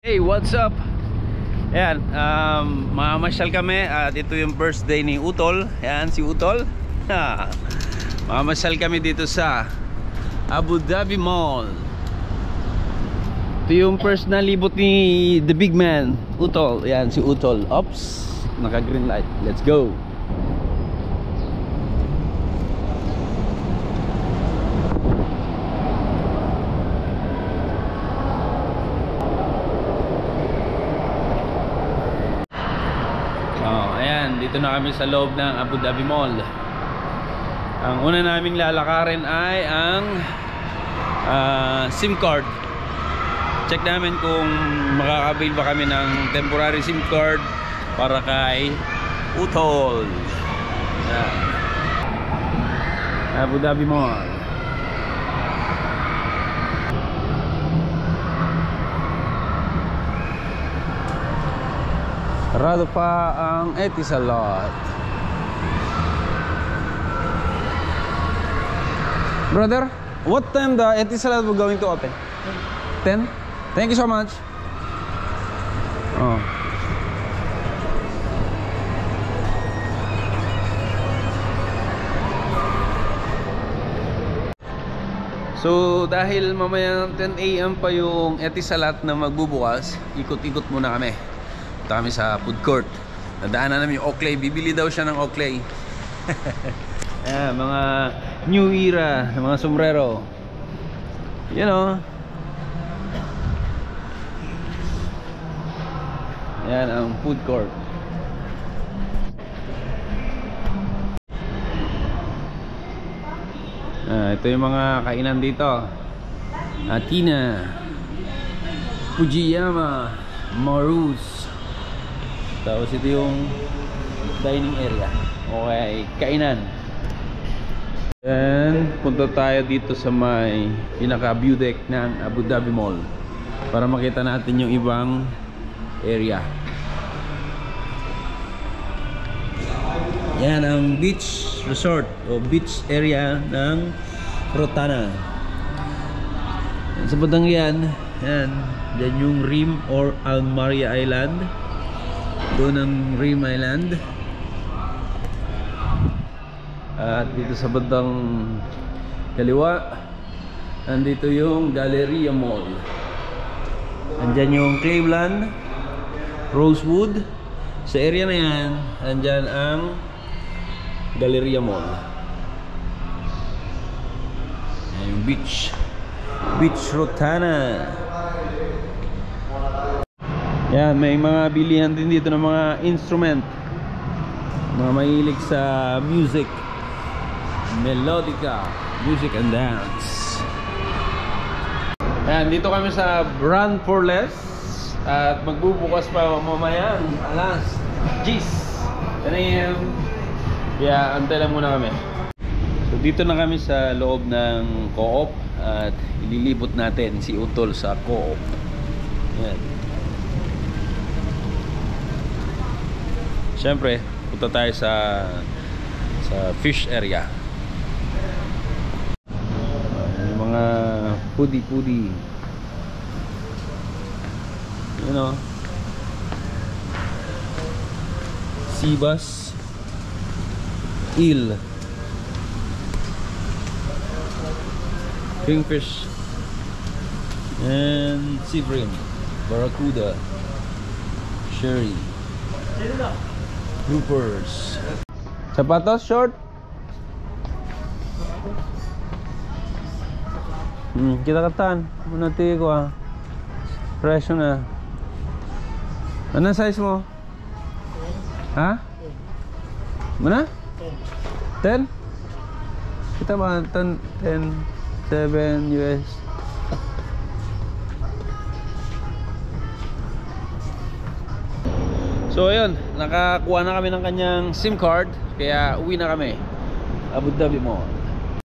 Hey, what's up? Ayan, mamamasyal kami at ito yung birthday ni Utol. Ayan, si Utol. Mamamasyal kami dito sa Abu Dhabi Mall. Ito yung first na libot ni the big man, Utol. Ayan, si Utol. Ops, naka green light. Let's go. Dito na kami sa loob ng Abu Dhabi Mall. Ang una naming lalakarin ay ang SIM card. Check namin kung makaka-avail ba kami ng temporary SIM card para kay Utol. Abu Dhabi Mall. Sarado pa ang Etisalat. Brother, what time the Etisalat will going to open? 10? Thank you so much. Oh. So dahil mamaya 10 AM pa yung Etisalat na magbubukas, ikot-ikot muna kami. Punta kami sa food court. Nadaanan namin yung Oakley. Bibili daw siya ng Oakley. Mga new era ng mga sombrero. You know. Yan ang food court. Ito yung mga kainan dito. Atina, Fujiyama, Marus. Tapos ito yung dining area. Okay, kainan. Then punta tayo dito sa may pinaka view deck ng Abu Dhabi Mall para makita natin yung ibang area. Yan ang beach resort o beach area ng Rotana. Sa bandang yan, dyan yung Rim or Al Maria Island. Doon ang Rim Island. At dito sa bandang kaliwa, andito yung Galleria Mall. Andyan yung Cleveland, Rosewood. Sa area na yan, andyan ang Galleria Mall. Ayan yung beach Rotana. Yan, may mga bilihan din dito ng mga instrument. Mga mahilig sa music, melodica, music and dance. Yan, dito kami sa Brand for Less. At magbubukas pa mamayang alas 10 AM. Kaya antay lang muna kami. So dito na kami sa loob ng Co-op. At ililibot natin si Utol sa Co-op. Yan. Siyempre, punta tayo sa fish area. Yung mga pudi-pudi. You know, sibas, eel, kingfish, and sea bream, barracuda, sherry, groupers. Sapatos short. Kita katan muna tiyo ko presyo na. Anong size mo? Ha? Muna? 10? Kita ba 10 7 US. So ayun, nakakuha na kami ng kanyang SIM card. Kaya uwi na kami Abu Dhabi Mall.